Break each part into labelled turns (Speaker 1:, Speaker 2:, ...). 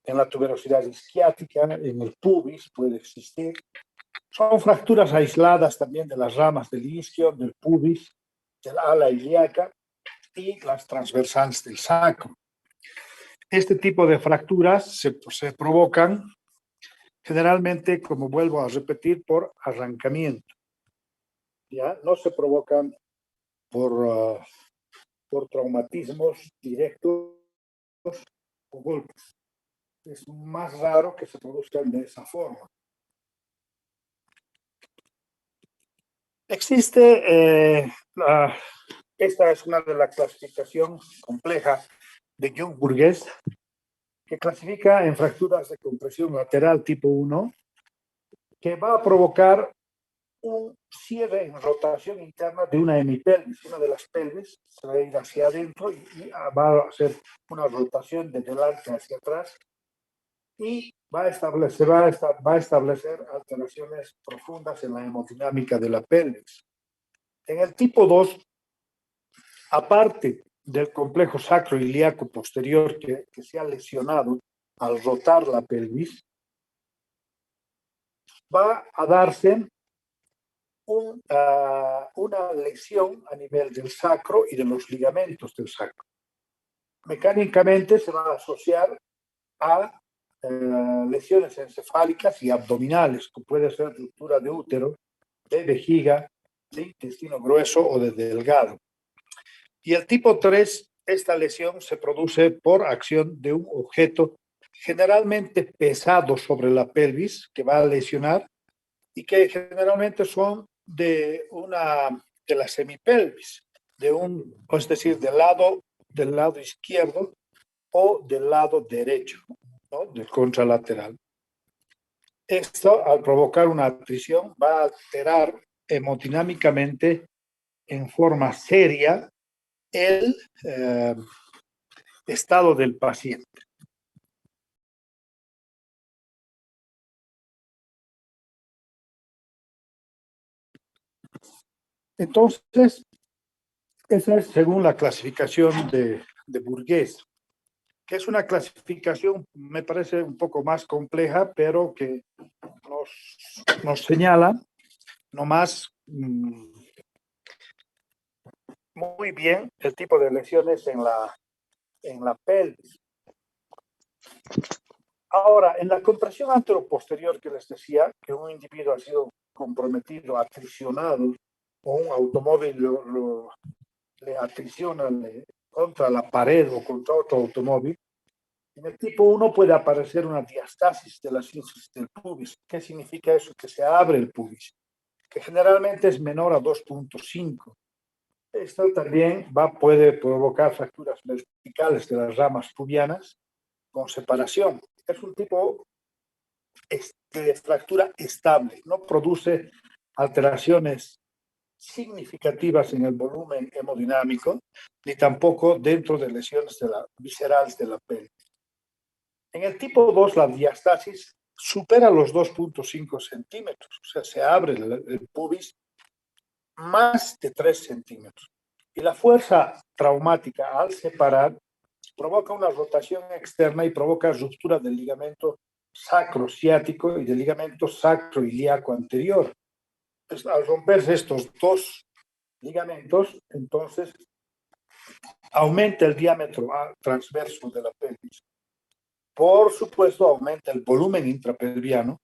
Speaker 1: en la tuberosidad isquiática, en el pubis puede existir. Son fracturas aisladas también de las ramas del isquio, del pubis, del ala ilíaca y las transversales del sacro. Este tipo de fracturas se provocan generalmente, como vuelvo a repetir, por arrancamiento. ¿Ya? No se provocan por traumatismos directos o golpes. Es más raro que se produzcan de esa forma. Existe, esta es una de la clasificación compleja de Young-Burgess, que clasifica en fracturas de compresión lateral tipo 1, que va a provocar un cierre en rotación interna de una hemipelvis. Una de las pelvis se va a ir hacia adentro y va a hacer una rotación de delante hacia atrás y va a establecer alteraciones profundas en la hemodinámica de la pelvis. En el tipo 2, aparte del complejo sacroiliaco posterior que se ha lesionado al rotar la pelvis, va a darse una lesión a nivel del sacro y de los ligamentos del sacro. Mecánicamente se va a asociar a lesiones encefálicas y abdominales, que puede ser ruptura de útero, de vejiga, de intestino grueso o de delgado. Y el tipo 3, esta lesión se produce por acción de un objeto generalmente pesado sobre la pelvis que va a lesionar y que generalmente son de la semipelvis, es decir, del lado izquierdo o del lado derecho, ¿no? Del contralateral. Esto, al provocar una atrición, va a alterar hemodinámicamente en forma seria el estado del paciente. Entonces, esa es según la clasificación de Burgess, que es una clasificación, me parece un poco más compleja, pero que nos señala nomás muy bien el tipo de lesiones en la pelvis. Ahora, en la compresión anteroposterior que les decía, que un individuo ha sido comprometido, atricionado, o un automóvil le atriciona contra la pared o contra otro automóvil, en el tipo 1 puede aparecer una diastasis de la sínfisis del pubis. ¿Qué significa eso? Que se abre el pubis, que generalmente es menor a 2.5. Esto también puede provocar fracturas verticales de las ramas pubianas con separación. Es un tipo de fractura estable, no produce alteraciones significativas en el volumen hemodinámico, ni tampoco dentro de lesiones viscerales de la pelvis. En el tipo 2, la diastasis supera los 2.5 centímetros, o sea, se abre el pubis más de 3 centímetros. Y la fuerza traumática al separar provoca una rotación externa y provoca ruptura del ligamento sacrociático y del ligamento sacroiliaco anterior. Pues, al romperse estos dos ligamentos, entonces aumenta el diámetro transverso de la pelvis. Por supuesto, aumenta el volumen intrapelviano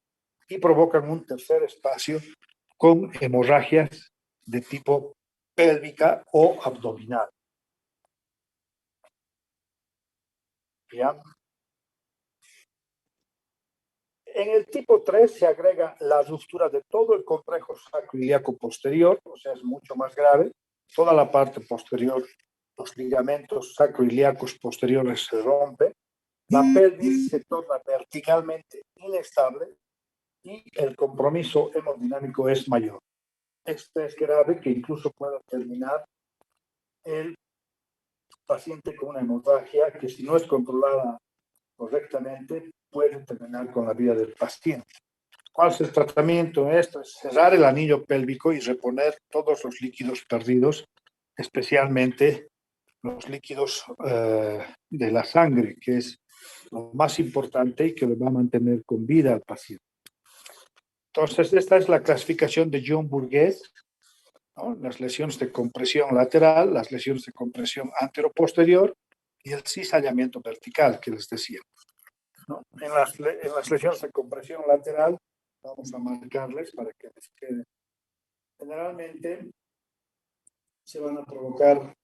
Speaker 1: y provocan un tercer espacio con hemorragias de tipo pélvica o abdominal. ¿Ya? En el tipo 3 se agrega la ruptura de todo el complejo sacroiliaco posterior, o sea, es mucho más grave. Toda la parte posterior, los ligamentos sacroiliacos posteriores se rompen, la pelvis se torna verticalmente inestable y el compromiso hemodinámico es mayor. Este es grave, que incluso puede terminar el paciente con una hemorragia que, si no es controlada correctamente, puede terminar con la vida del paciente. ¿Cuál es el tratamiento? Esto es cerrar el anillo pélvico y reponer todos los líquidos perdidos, especialmente los líquidos de la sangre, que es lo más importante y que lo va a mantener con vida al paciente. Entonces, esta es la clasificación de John Burgess, ¿no? Las lesiones de compresión lateral, las lesiones de compresión anteroposterior y el cizallamiento vertical que les decía, ¿no? En las lesiones de compresión lateral, vamos a marcarles para que les quede. Generalmente se van a provocar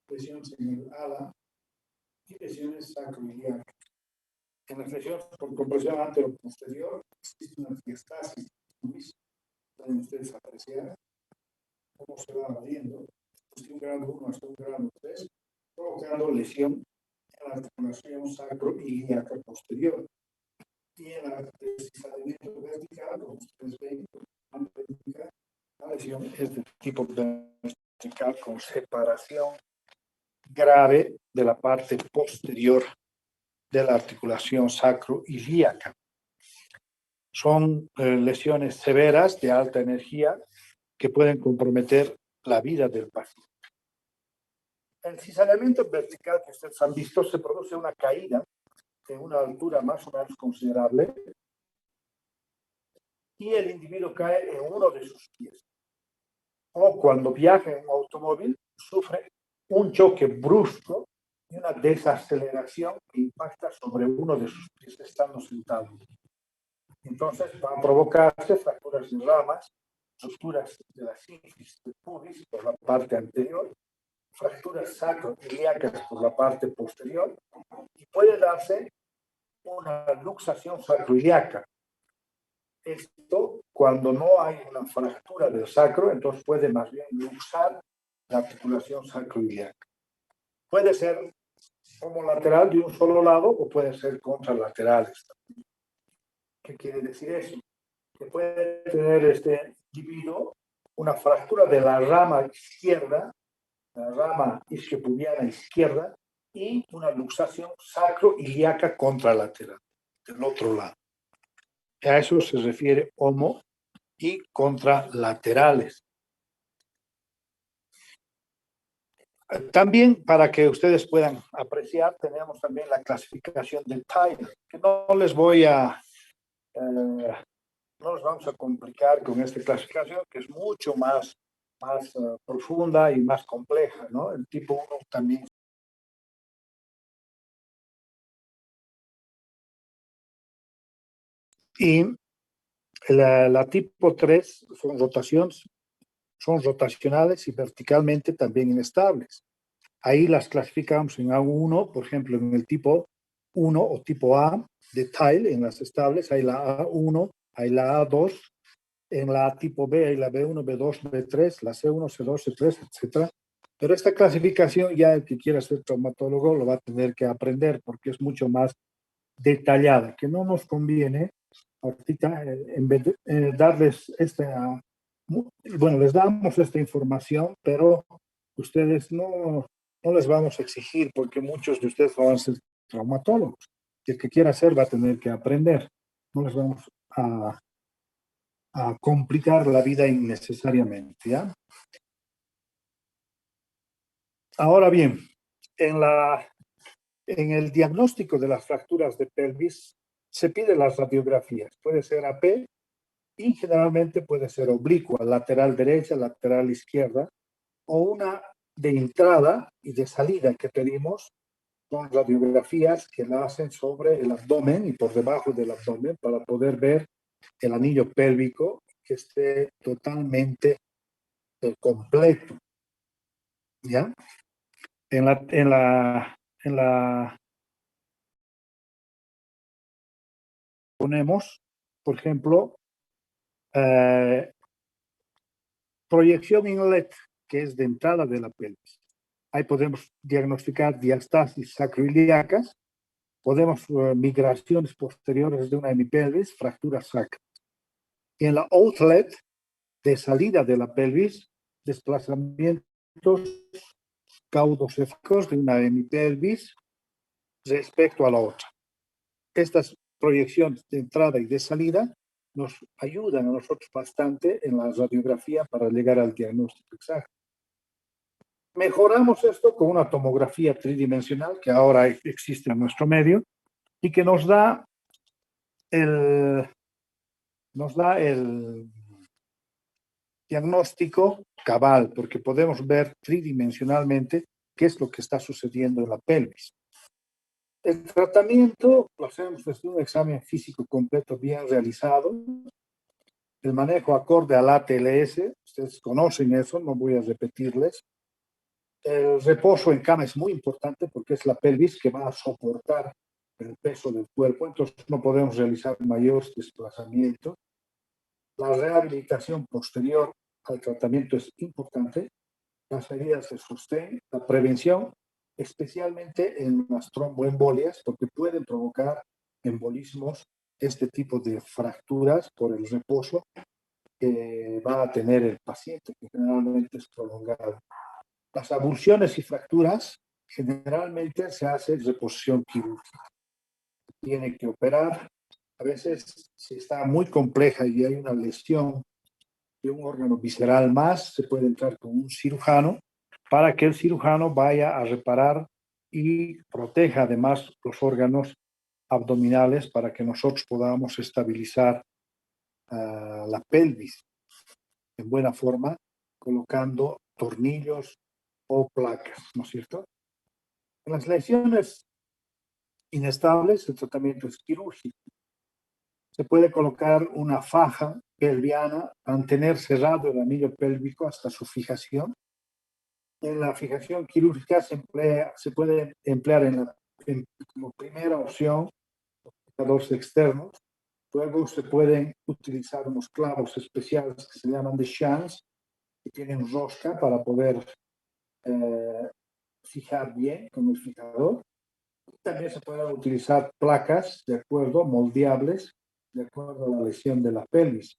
Speaker 1: lesiones en el ala y lesiones sacroiliacas. En las lesiones por compresión anteroposterior existe una diastasis. Pueden ustedes apreciar cómo se va abriendo desde un grado 1 hasta un grado 3, provocando lesión en la articulación sacroiliaca posterior. Y en el deslizamiento vertical, como ustedes ven, la lesión es de tipo vertical con separación grave de la parte posterior de la articulación sacroiliaca. Son lesiones severas de alta energía que pueden comprometer la vida del paciente. El cizallamiento vertical que ustedes han visto se produce una caída en una altura más o menos considerable y el individuo cae en uno de sus pies. O cuando viaja en un automóvil, sufre un choque brusco y una desaceleración que impacta sobre uno de sus pies estando sentado. Entonces va a provocarse fracturas de ramas, rupturas de la sínfisis de pubis por la parte anterior, fracturas sacroiliacas por la parte posterior y puede darse una luxación sacroiliaca. Esto, cuando no hay una fractura del sacro, entonces puede más bien luxar la articulación sacroiliaca. Puede ser como lateral de un solo lado o puede ser contralaterales. ¿Qué quiere decir eso? Que puede tener este individuo una fractura de la rama izquierda, la rama isquiopubiana izquierda, y una luxación sacroiliaca contralateral, del otro lado. A eso se refiere homo y contralaterales. También, para que ustedes puedan apreciar, tenemos también la clasificación de Tyler, que no les vamos a complicar con esta clasificación, que es mucho más profunda y más compleja, ¿no? El tipo 1 también. Y la tipo 3 son rotacionales y verticalmente también inestables. Ahí las clasificamos en A1, por ejemplo, en el tipo 1 o tipo A de Tile, en las estables, hay la A1, hay la A2, en la tipo B hay la B1, B2, B3, la C1, C2, C3, etc. Pero esta clasificación ya el que quiera ser traumatólogo lo va a tener que aprender porque es mucho más detallada, que no nos conviene ahorita en vez de darles bueno, les damos esta información, pero ustedes no les vamos a exigir porque muchos de ustedes no van a ser traumatólogos. Y el que quiera hacer va a tener que aprender. No les vamos a complicar la vida innecesariamente, ¿ya? Ahora bien, en el diagnóstico de las fracturas de pelvis se piden las radiografías. Puede ser AP y generalmente puede ser oblicua, lateral derecha, lateral izquierda, o una de entrada y de salida que pedimos son radiografías que la hacen sobre el abdomen y por debajo del abdomen para poder ver el anillo pélvico que esté totalmente completo. ¿Ya? En la ponemos, por ejemplo, proyección inlet, que es de entrada de la pelvis. Ahí podemos diagnosticar diastasis sacroiliacas, podemos migraciones posteriores de una hemipelvis, fracturas sacras. Y en la outlet, de salida de la pelvis, desplazamientos caudocéficos de una hemipelvis respecto a la otra. Estas proyecciones de entrada y de salida nos ayudan a nosotros bastante en la radiografía para llegar al diagnóstico exacto. Mejoramos esto con una tomografía tridimensional que ahora existe en nuestro medio, y que el, nos da el diagnóstico cabal, porque podemos ver tridimensionalmente qué es lo que está sucediendo en la pelvis. El tratamiento lo hacemos desde un examen físico completo bien realizado, el manejo acorde al ATLS, ustedes conocen eso, no voy a repetirles. El reposo en cama es muy importante porque es la pelvis que va a soportar el peso del cuerpo, entonces no podemos realizar mayores desplazamientos. La rehabilitación posterior al tratamiento es importante, las medidas de sostén, la prevención, especialmente en las tromboembolias, porque pueden provocar embolismos, este tipo de fracturas por el reposo que va a tener el paciente, que generalmente es prolongado. Las avulsiones y fracturas, generalmente se hace reposición quirúrgica. Tiene que operar. A veces, si está muy compleja y hay una lesión de un órgano visceral más, se puede entrar con un cirujano para que el cirujano vaya a reparar y proteja además los órganos abdominales para que nosotros podamos estabilizar la pelvis en buena forma, colocando tornillos o placas, ¿no es cierto? En las lesiones inestables, el tratamiento es quirúrgico. Se puede colocar una faja pelviana, mantener cerrado el anillo pélvico hasta su fijación. En la fijación quirúrgica se puede emplear como primera opción fijadores externos. Luego se pueden utilizar unos clavos especiales que se llaman de Schanz, que tienen rosca para poder fijar bien con el fijador. También se pueden utilizar placas, de acuerdo, moldeables, de acuerdo a la lesión de la pelvis.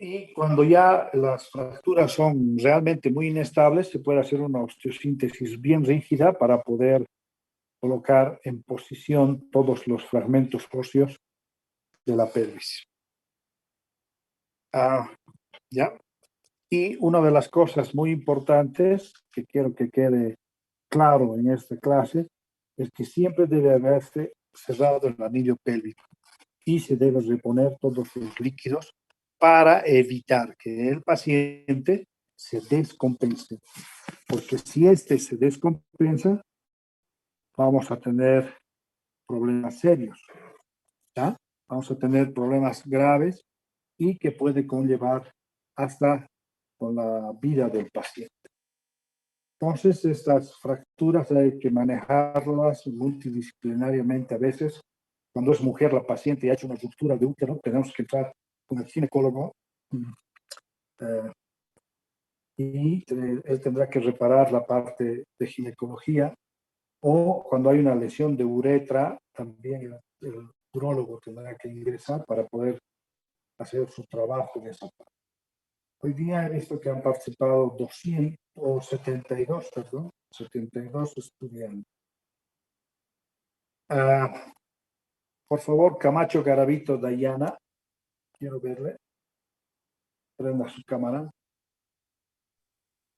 Speaker 1: Y cuando ya las fracturas son realmente muy inestables, se puede hacer una osteosíntesis bien rígida para poder colocar en posición todos los fragmentos óseos de la pelvis. ¿Ya? Y una de las cosas muy importantes que quiero que quede claro en esta clase es que siempre debe haberse cerrado el anillo pélvico y se debe reponer todos los líquidos para evitar que el paciente se descompense. Porque si este se descompensa, vamos a tener problemas serios, ¿ya? Vamos a tener problemas graves y que puede conllevar hasta con la vida del paciente. Entonces, estas fracturas hay que manejarlas multidisciplinariamente a veces. Cuando es mujer la paciente y ha hecho una ruptura de útero, tenemos que entrar con el ginecólogo y él tendrá que reparar la parte de ginecología, o cuando hay una lesión de uretra, también el urólogo tendrá que ingresar para poder hacer su trabajo en esa parte. Hoy día he visto que han participado 272, perdón, 72 estudiantes. Por favor, Camacho Garavito Dayana, quiero verle. Prenda su cámara.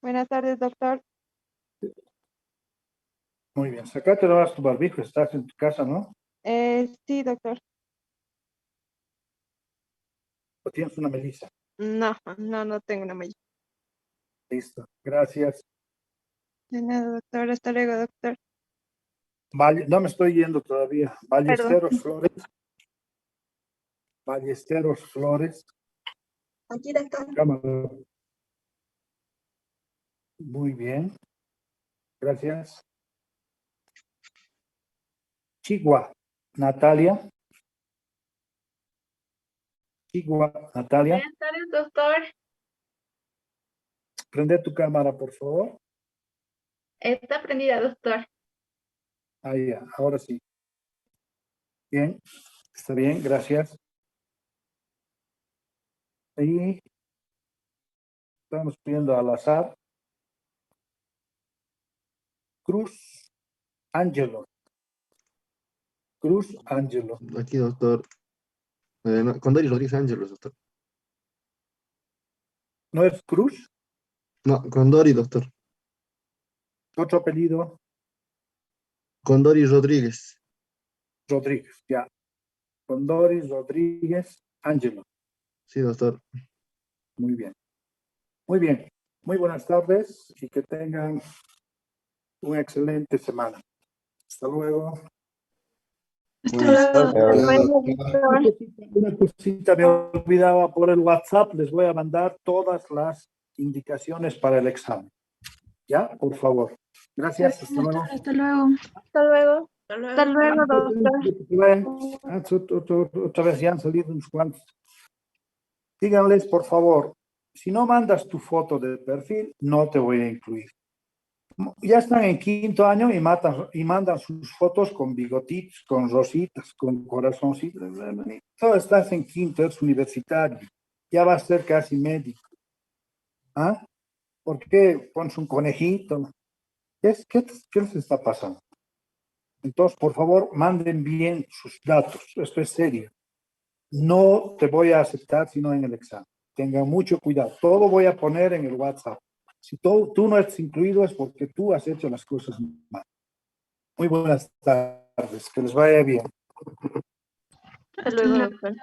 Speaker 2: Buenas tardes, doctor.
Speaker 1: Muy bien, sacate ahora tu barbijo, estás en tu casa, ¿no?
Speaker 2: Sí, doctor.
Speaker 1: ¿O tienes una melisa?
Speaker 2: No tengo una malla.
Speaker 1: Listo, gracias.
Speaker 2: De nada, doctor. Hasta luego, doctor.
Speaker 1: No me estoy yendo todavía.
Speaker 2: Perdón.
Speaker 1: Ballesteros Flores. Ballesteros Flores.
Speaker 2: Aquí, doctor.
Speaker 1: Cámara. Muy bien. Gracias. Chigua, Natalia. Chigua, Natalia.
Speaker 3: Buenas tardes, doctor.
Speaker 1: Prende tu cámara, por favor.
Speaker 3: Está prendida, doctor.
Speaker 1: Ahí, ahora sí. Bien, está bien, gracias. Y estamos pidiendo al azar. Cruz Ángelo. Cruz Ángelo.
Speaker 4: Aquí, doctor. Condori Rodríguez Ángelos, doctor.
Speaker 1: ¿No es Cruz?
Speaker 4: No, Condori, doctor.
Speaker 1: Otro apellido.
Speaker 4: Condori Rodríguez.
Speaker 1: Rodríguez, ya. Condoris Rodríguez Ángelo.
Speaker 4: Sí, doctor.
Speaker 1: Muy bien. Muy bien. Muy buenas tardes y que tengan una excelente semana. Hasta luego.
Speaker 3: Hasta luego.
Speaker 1: Una cosita me olvidaba por el WhatsApp. Les voy a mandar todas las indicaciones para el examen. ¿Ya? Por favor. Gracias. Hasta luego.
Speaker 5: Hasta luego.
Speaker 3: Hasta luego.
Speaker 2: Hasta luego, doctor.
Speaker 1: Otra vez ya han salido unos cuantos. Díganles, por favor, si no mandas tu foto de perfil, no te voy a incluir. Ya están en quinto año y mandan sus fotos con bigotitos, con rositas, con corazoncitos. Todo estás en quinto, es universitario. Ya va a ser casi médico. ¿Ah? ¿Por qué pones un conejito? ¿Qué les está pasando? Entonces, por favor, manden bien sus datos. Esto es serio. No te voy a aceptar sino en el examen. Tengan mucho cuidado. Todo voy a poner en el WhatsApp. Si tú no estás incluido es porque tú has hecho las cosas mal. Muy buenas tardes. Que les vaya bien.
Speaker 2: Hasta luego, doctor.